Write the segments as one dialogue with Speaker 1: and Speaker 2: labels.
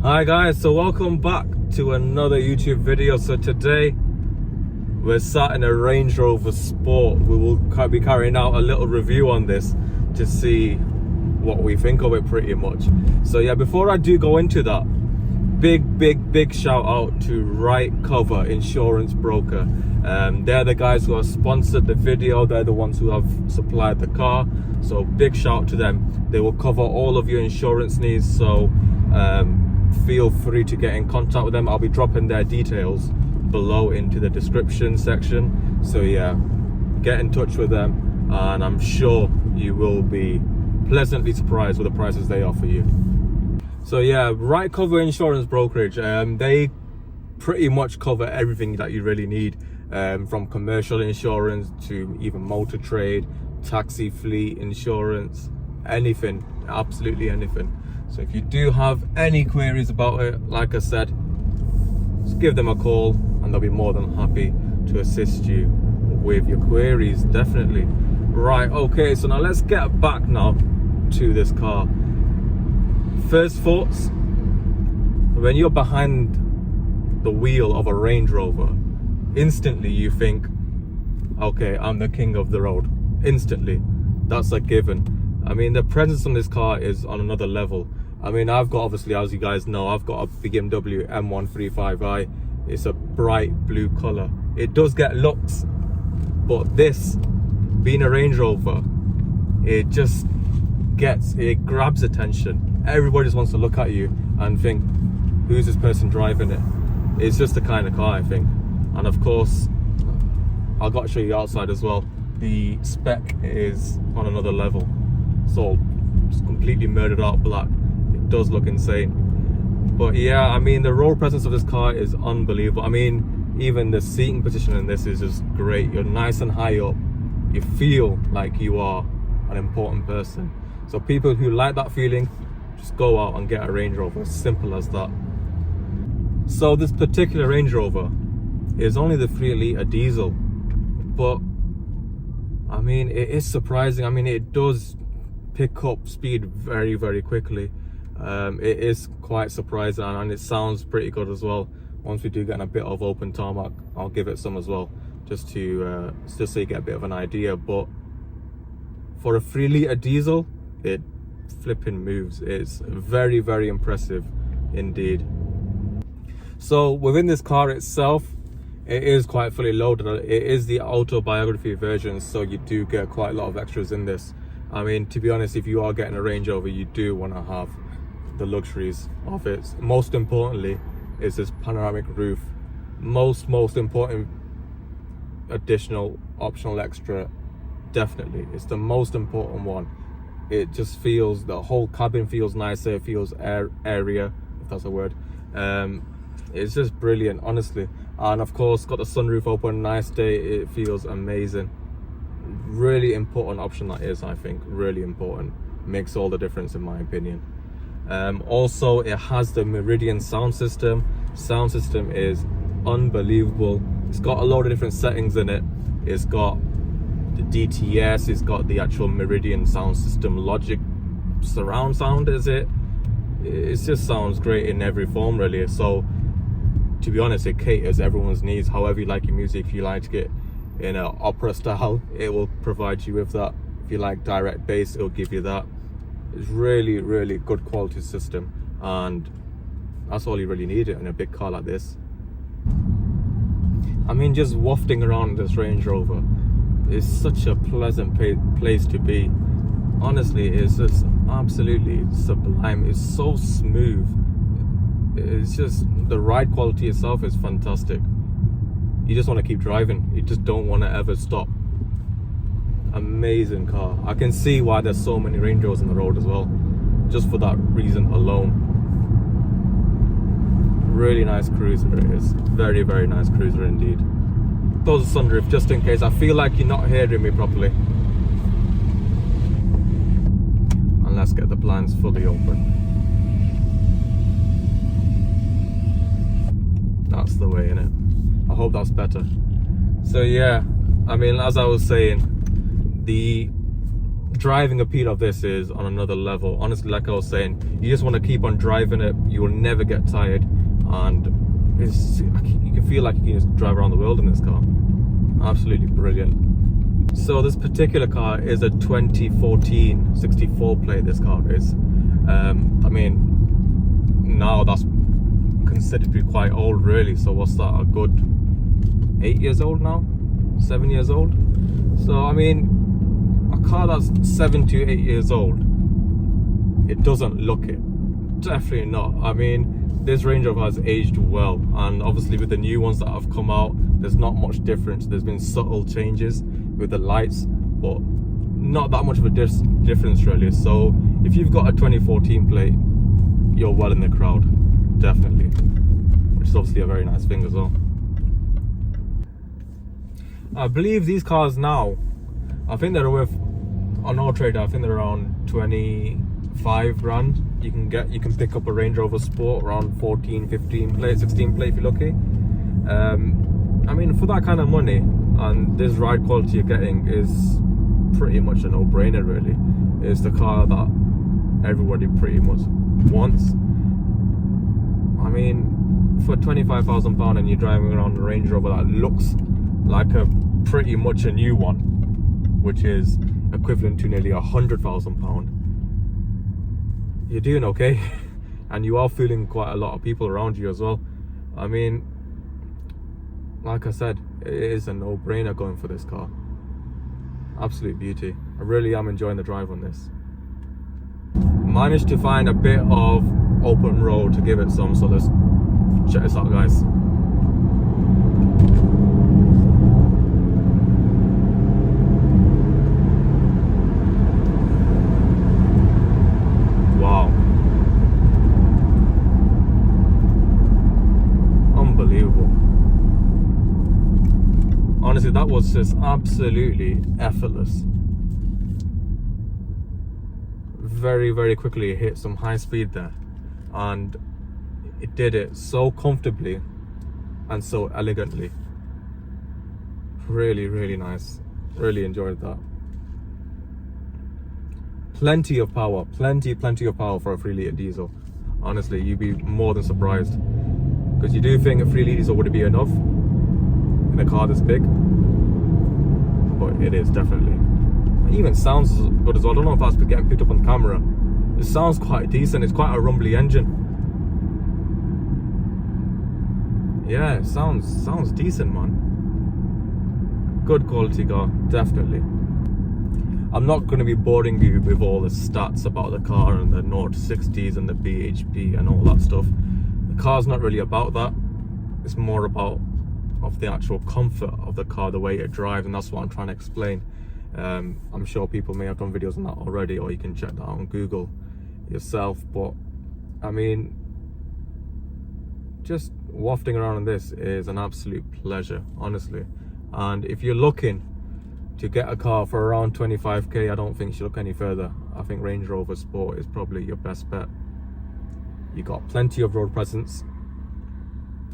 Speaker 1: Hi guys, so welcome back to another YouTube video. So today we're sat in a Range Rover Sport. We will be carrying out a little review on this to see what we think of it pretty much. So yeah, before I do go into that, big shout out to RightCover Insurance Broker. They're the guys who have sponsored the video. They're the ones who have supplied the car, so big shout out to them. They will cover all of your insurance needs, so feel free to get in contact with them. I'll be dropping their details below into the description section, so yeah, get in touch with them and I'm sure you will be pleasantly surprised with the prices they offer you. So yeah, RightCover Insurance Brokerage, they pretty much cover everything that you really need, from commercial insurance to even motor trade, taxi fleet insurance, anything, absolutely anything. So if you do have any queries about it, like I said, just give them a call and they'll be more than happy to assist you with your queries, definitely. Right, okay, so now let's get back now to this car. First thoughts, when you're behind the wheel of a Range Rover, instantly you think, okay, I'm the king of the road. Instantly, that's a given. I mean, the presence on this car is on another level. I mean, I've got, obviously, as you guys know, I've got a BMW M135i. It's a bright blue color. It does get looks, but this, being a Range Rover, it just grabs attention. Everybody just wants to look at you and think, who's this person driving it? It's just the kind of car, I think. And of course, I've got to show you outside as well. The spec is on another level. It's all just completely murdered out black. It does look insane. But yeah, I mean, the road presence of this car is unbelievable. I mean, even the seating position in this is just great. You're nice and high up. You feel like you are an important person. So people who like that feeling, just go out and get a Range Rover, as simple as that. So this particular Range Rover is only the 3-litre diesel, but I mean, it is surprising. I mean, it does pick up speed very quickly. It is quite surprising, and it sounds pretty good as well. Once we do get a bit of open tarmac, I'll give it some as well, just so you get a bit of an idea. But for a 3-litre diesel, it flipping moves. It's very impressive indeed. So within this car itself, it is quite fully loaded. It is the autobiography version, so you do get quite a lot of extras in this. I mean, to be honest, if you are getting a Range Rover, you do want to have the luxuries of it. Most importantly is this panoramic roof. Most important additional optional extra, definitely. It's the most important one. It just feels, the whole cabin feels nicer, it feels airier, if that's a word. It's just brilliant, honestly. And of course, got the sunroof open, nice day, it feels amazing. Really important option that is, I think, really important. Makes all the difference in my opinion. Also, it has the Meridian sound system. Sound system is unbelievable. It's got a load of different settings in it. It's got the DTS, it's got the actual Meridian sound system, Logic surround sound, is it? It just sounds great in every form, really. So to be honest, it caters everyone's needs. However you like your music, if you like it in an opera style, it will provide you with that. If you like direct bass, it'll give you that. It's really good quality system, and that's all you really need in a big car like this. I mean, just wafting around this Range Rover is such a pleasant place to be. Honestly, it's just absolutely sublime. It's so smooth. It's just, the ride quality itself is fantastic. You just want to keep driving. You just don't want to ever stop. Amazing car. I can see why there's so many Range Rovers on the road as well, just for that reason alone. Really nice cruiser it is. Very nice cruiser indeed. Close the sunroof just in case. I feel like you're not hearing me properly. And let's get the blinds fully open. That's the way, innit? I hope that's better. So yeah, I mean, as I was saying, the driving appeal of this is on another level. Honestly, like I was saying, you just want to keep on driving it. You will never get tired, and you can feel like you can just drive around the world in this car. Absolutely brilliant. So this particular car is a 2014 64 plate. This car is. I mean, now that's considered to be quite old, really. So what's that? A good 8 years old now, 7 years old. So I mean, a car that's 7 to 8 years old, it doesn't look it. Definitely not. I mean, this Range Rover has aged well, and obviously with the new ones that have come out, there's not much difference. There's been subtle changes with the lights, but not that much of a difference really. So if you've got a 2014 plate, you're well in the crowd, definitely, which is obviously a very nice thing as well. I believe these cars now, I think they're worth, on Auto Trader, I think they're around 25 grand. You can pick up a Range Rover Sport around 14, 15 plate, 16 plate if you're lucky. I mean, for that kind of money and this ride quality you're getting is pretty much a no-brainer really. It's the car that everybody pretty much wants. I mean, for £25,000 and you're driving around a Range Rover that looks like a pretty much a new one, which is equivalent to nearly £100,000, you're doing okay. And you are fooling quite a lot of people around you as well. I mean, like I said, it is a no-brainer going for this car. Absolute beauty. I really am enjoying the drive on this. Managed to find a bit of open road to give it some, so let's check this out, guys. Wow. Unbelievable. Honestly, that was just absolutely effortless. Very, very quickly hit some high speed there, and it did it so comfortably and so elegantly. Really, really nice. Really enjoyed that. Plenty of power, plenty of power for a 3 litre diesel. Honestly, you'd be more than surprised, because you do think a 3 litre diesel would be enough in a car this big, but it is definitely. It even sounds good as well. I don't know if that's getting picked up on camera. It sounds quite decent. It's quite a rumbly engine. Yeah, it sounds decent, man. Good quality car, definitely. I'm not going to be boring you with all the stats about the car and the 0 to 60s and the BHP and all that stuff. The car's not really about that. It's more about the actual comfort of the car, the way it drives, and that's what I'm trying to explain. I'm sure people may have done videos on that already, or you can check that out on Google yourself. But I mean, just wafting around in this is an absolute pleasure, honestly. And if you're looking to get a car for around 25k, I don't think you should look any further. I think Range Rover Sport is probably your best bet. You got plenty of road presence,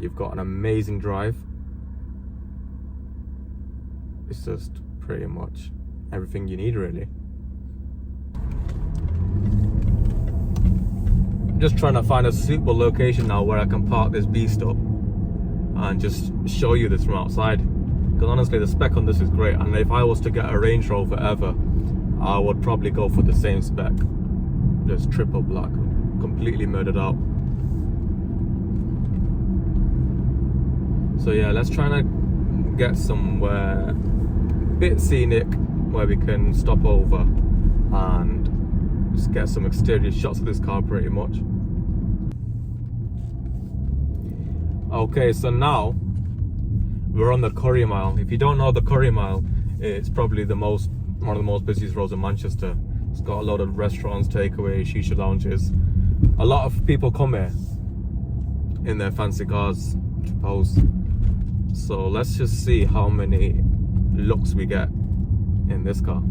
Speaker 1: you've got an amazing drive. It's just pretty much everything you need, really. I'm just trying to find a suitable location now where I can park this beast up and just show you this from outside, because honestly the spec on this is great, and if I was to get a Range Rover ever, I would probably go for the same spec, just triple black, completely murdered out. So yeah, let's try and get somewhere a bit scenic where we can stop over and just get some exterior shots of this car pretty much. Okay, so now we're on the Curry Mile. If you don't know the Curry Mile, it's probably one of the most busiest roads in Manchester. It's got a lot of restaurants, takeaway, shisha lounges. A lot of people come here in their fancy cars to pose. So let's just see how many looks we get in this car.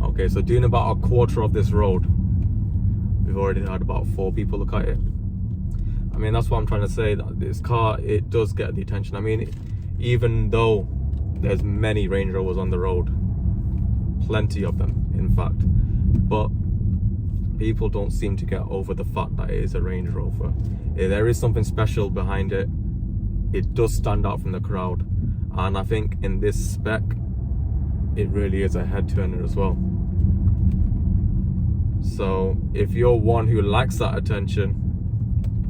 Speaker 1: Okay, so doing about a quarter of this road, we've already had about 4 people look at it. I mean, that's what I'm trying to say, that this car, it does get the attention. I mean, even though there's many Range Rovers on the road, plenty of them in fact, but people don't seem to get over the fact that it is a Range Rover. There is something special behind it. It does stand out from the crowd, and I think in this spec it really is a head turner as well. So if you're one who likes that attention,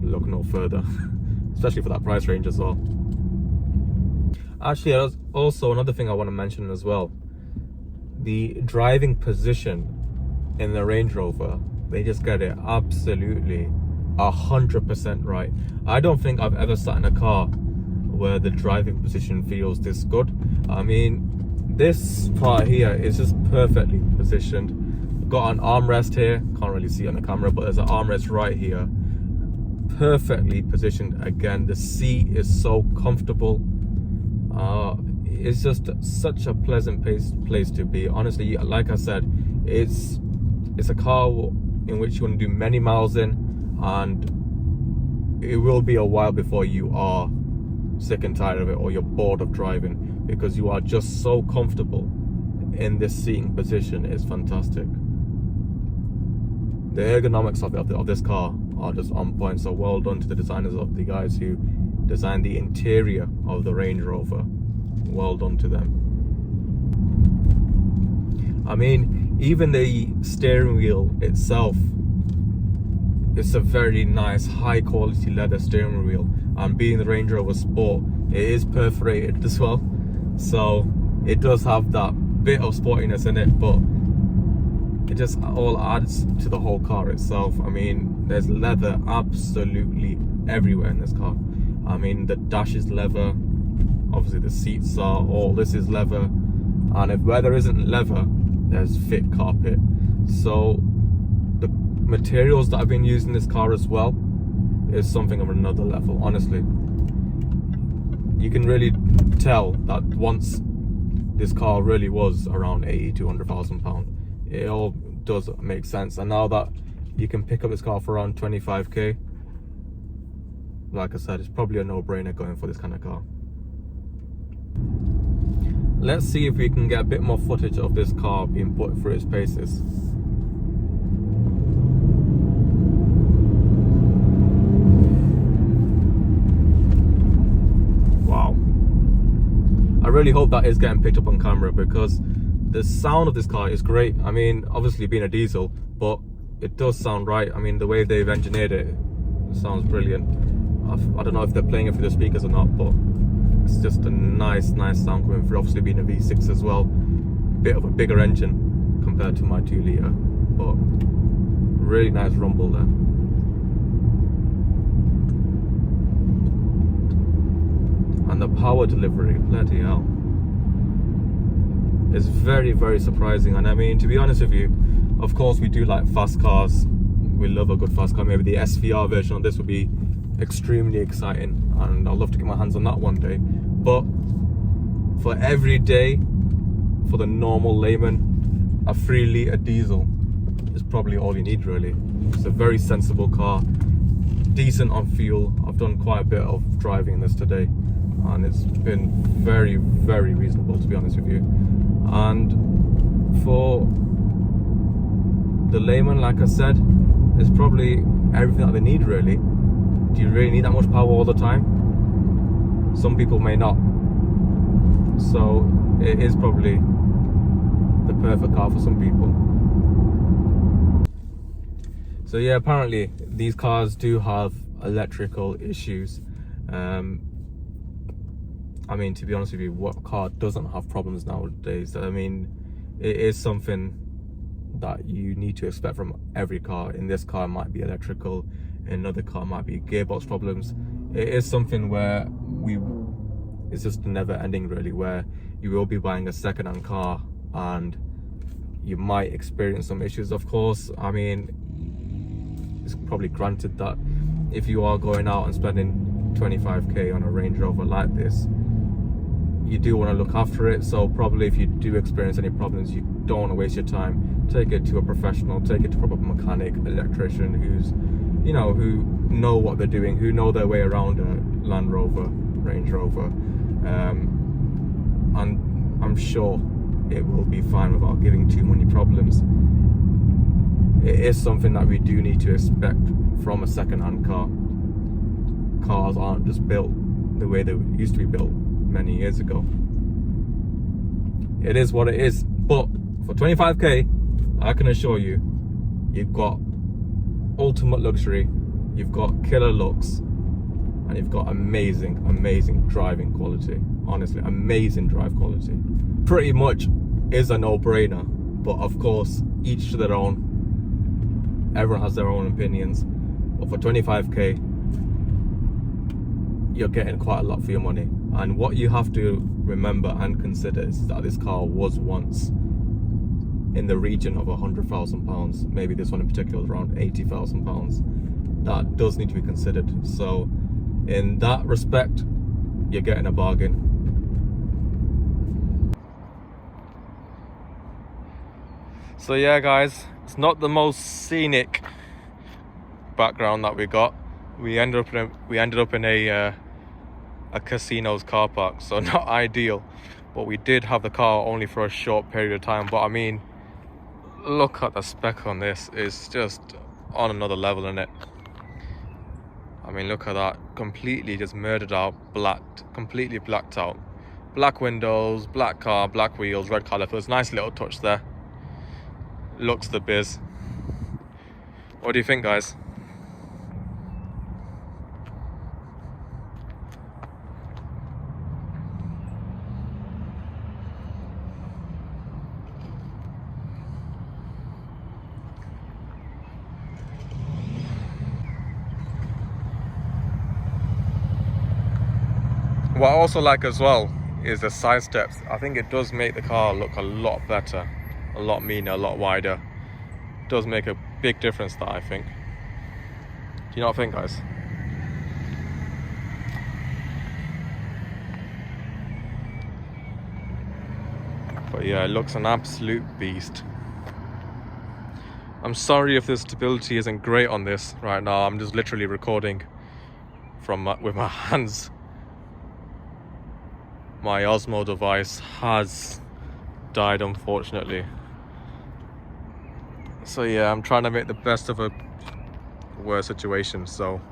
Speaker 1: look no further, especially for that price range as well. Actually, there's also another thing I want to mention as well. The driving position in the Range Rover, they just get it absolutely 100% right. I don't think I've ever sat in a car where the driving position feels this good. I mean, this part here is just perfectly positioned. Got an armrest here, can't really see on the camera, but there's an armrest right here, perfectly positioned. Again, the seat is so comfortable. It's just such a pleasant place to be. Honestly, like I said, it's a car in which you want to do many miles in, and it will be a while before you are sick and tired of it or you're bored of driving, because you are just so comfortable in this seating position. Is fantastic. The ergonomics of this car are just on point, so well done to the designers, of the guys who designed the interior of the Range Rover. Well done to them. I mean, even the steering wheel itself, it's a very nice high quality leather steering wheel, and being the Range Rover Sport, it is perforated as well, so it does have that bit of sportiness in it, but it just all adds to the whole car itself. I mean, there's leather absolutely everywhere in this car. I mean, the dash is leather, obviously the seats are, all this is leather, and if where there isn't leather, there's thick carpet. So the materials that have been used in this car as well is something of another level. Honestly, you can really tell that once this car really was around 80 to 100,000 pounds. It all does make sense, and now that you can pick up this car for around 25k, like I said, it's probably a no-brainer going for this kind of car. Let's see if we can get a bit more footage of this car being put through its paces. Wow. I really hope that is getting picked up on camera, because the sound of this car is great. I mean, obviously being a diesel, but it does sound right. I mean, the way they've engineered it, it sounds brilliant. I don't know if they're playing it through the speakers or not, but it's just a nice sound coming through. Obviously being a V6 as well, bit of a bigger engine compared to my 2 litre, but really nice rumble there. And the power delivery, bloody hell, is very surprising. And I mean, to be honest with you, of course we do like fast cars, we love a good fast car. Maybe the SVR version of this would be extremely exciting, and I'd love to get my hands on that one day. But for every day, for the normal layman, a 3 litre diesel is probably all you need, really. It's a very sensible car, decent on fuel. I've done quite a bit of driving in this today, and it's been very reasonable, to be honest with you. And for the layman, like I said, it's probably everything that they need, really. Do you really need that much power all the time? Some people may not. So it is probably the perfect car for some people. So yeah, apparently these cars do have electrical issues. I mean, to be honest with you, what car doesn't have problems nowadays? I mean, it is something that you need to expect from every car. In this car, it might be electrical. In another car, it might be gearbox problems. It is something where it's just never ending, really, where you will be buying a second-hand car and you might experience some issues. Of course, I mean, it's probably granted that if you are going out and spending 25k on a Range Rover like this, you do want to look after it. So probably if you do experience any problems, you don't want to waste your time. Take it to a professional, take it to a proper mechanic, electrician who's you know, who know what they're doing, who know their way around a Land Rover, Range Rover, and I'm sure it will be fine without giving too many problems. It is something that we do need to expect from a second-hand car. Cars aren't just built the way they used to be built many years ago. It is what it is, but for 25k, I can assure you, you've got ultimate luxury, you've got killer looks, and you've got amazing driving quality. Honestly, amazing drive quality. Pretty much is a no-brainer, but of course, each to their own. Everyone has their own opinions, but for 25k, you're getting quite a lot for your money. And what you have to remember and consider is that this car was once in the region of £100,000. Maybe this one in particular was around £80,000. That does need to be considered. So in that respect, you're getting a bargain. So yeah, guys, it's not the most scenic background that we got. We ended up in a casino's car park, so not ideal. But we did have the car only for a short period of time. But I mean, look at the spec on this. It's just on another level, isn't it? I mean, look at that. Completely just murdered out, completely blacked out. Black windows, black car, black wheels, red calipers. Nice little touch there. Looks the biz. What do you think, guys? What I also like as well is the side steps. I think it does make the car look a lot better, a lot meaner, a lot wider. It does make a big difference, that I think. Do you not think, guys? But yeah, it looks an absolute beast. I'm sorry if the stability isn't great on this right now. I'm just literally recording with my hands. My Osmo device has died, unfortunately. So yeah, I'm trying to make the best of a worse situation. So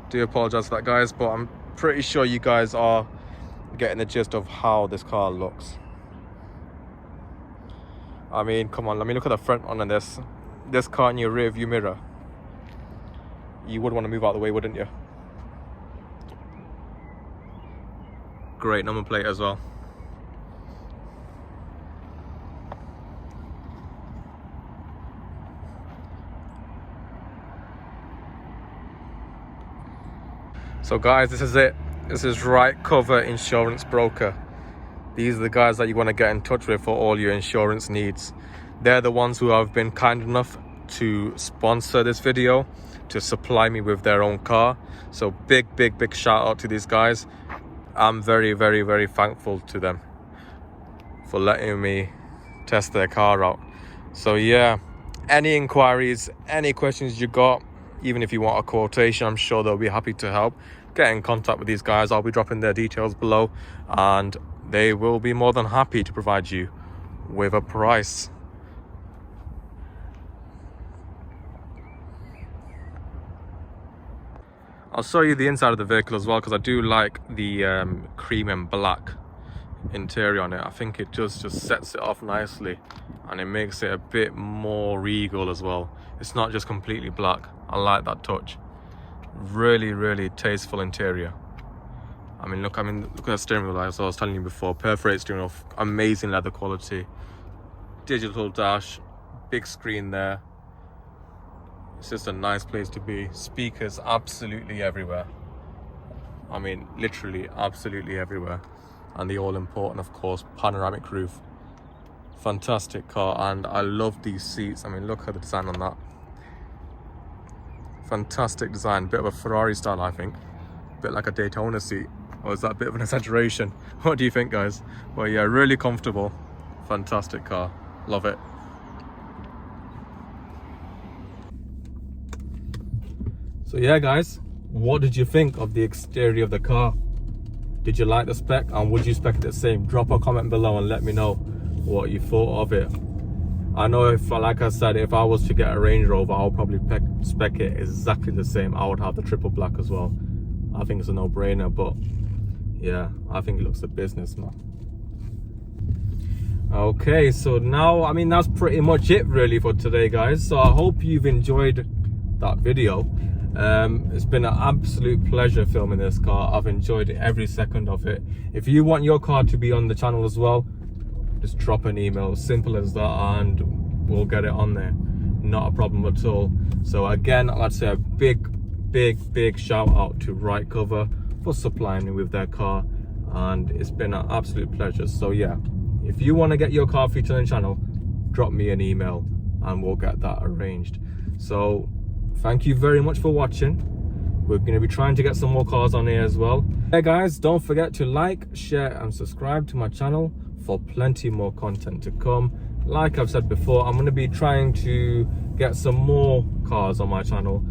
Speaker 1: do apologize for that, guys, but I'm pretty sure you guys are getting the gist of how this car looks. I mean, come on, let me look at the front on this car in your rear view mirror. You would want to move out of the way, wouldn't you? Great number plate as well. So guys, this is it. This is Right Cover Insurance Broker. These are the guys that you want to get in touch with for all your insurance needs. They're the ones who have been kind enough to sponsor this video, to supply me with their own car. So big shout out to these guys. I'm very thankful to them for letting me test their car out. So yeah, any inquiries, any questions you got, even if you want a quotation, I'm sure they'll be happy to help. Get in contact with these guys. I'll be dropping their details below, and they will be more than happy to provide you with a price. I'll show you the inside of the vehicle as well, because I do like the cream and black interior on it. I think it just sets it off nicely, and it makes it a bit more regal as well. It's not just completely black. I like that touch. Really tasteful interior. I mean, look at the steering wheel, as I was telling you before. Perforated steering wheel, amazing leather quality. Digital dash, big screen there. It's just a nice place to be. Speakers absolutely everywhere. I mean, literally absolutely everywhere. And the all-important, of course, panoramic roof. Fantastic car, and I love these seats. I mean, look at the design on that. Fantastic design. Bit of a Ferrari style, I think. Bit like a Daytona seat. Or is that a bit of an exaggeration? What do you think, guys? Well, yeah, really comfortable. Fantastic car. Love it. So yeah guys, what did you think of the exterior of the car? Did you like the spec, and would you spec it the same? Drop a comment below and let me know what you thought of it. I know, if, like I said, if I was to get a Range Rover, I'll probably spec it exactly the same. I would have the triple black as well. I think it's a no-brainer, but yeah, I think it looks a business, man. Okay, so now, I mean, that's pretty much it really for today, guys. So I hope you've enjoyed that video. It's been an absolute pleasure filming this car. I've enjoyed every second of it. If you want your car to be on the channel as well, just drop an email, simple as that, and we'll get it on there. Not a problem at all. So again, I'd like to say a big shout out to RightCover for supplying me with their car, and it's been an absolute pleasure. So yeah, if you want to get your car featured on the channel, drop me an email and we'll get that arranged. So thank you very much for watching. We're going to be trying to get some more cars on here as well. Hey guys, don't forget to like, share and subscribe to my channel for plenty more content to come. Like I've said before, I'm going to be trying to get some more cars on my channel.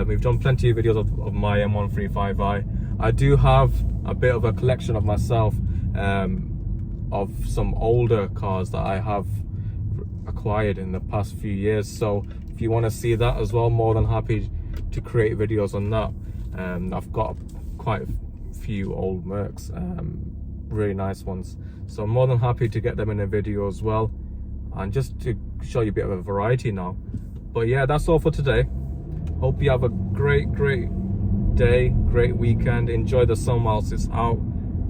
Speaker 1: We've done plenty of videos of my M135i. I do have a bit of a collection of myself, of some older cars that I have acquired in the past few years. So if you want to see that as well, more than happy to create videos on that. I've got quite a few old Mercs, really nice ones, so I'm more than happy to get them in a video as well, and just to show you a bit of a variety now. But yeah, that's all for today. Hope you have a great day, great weekend. Enjoy the sun whilst it's out,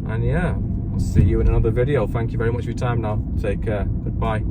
Speaker 1: and yeah, I'll see you in another video. Thank you very much for your time now. Take care. Goodbye.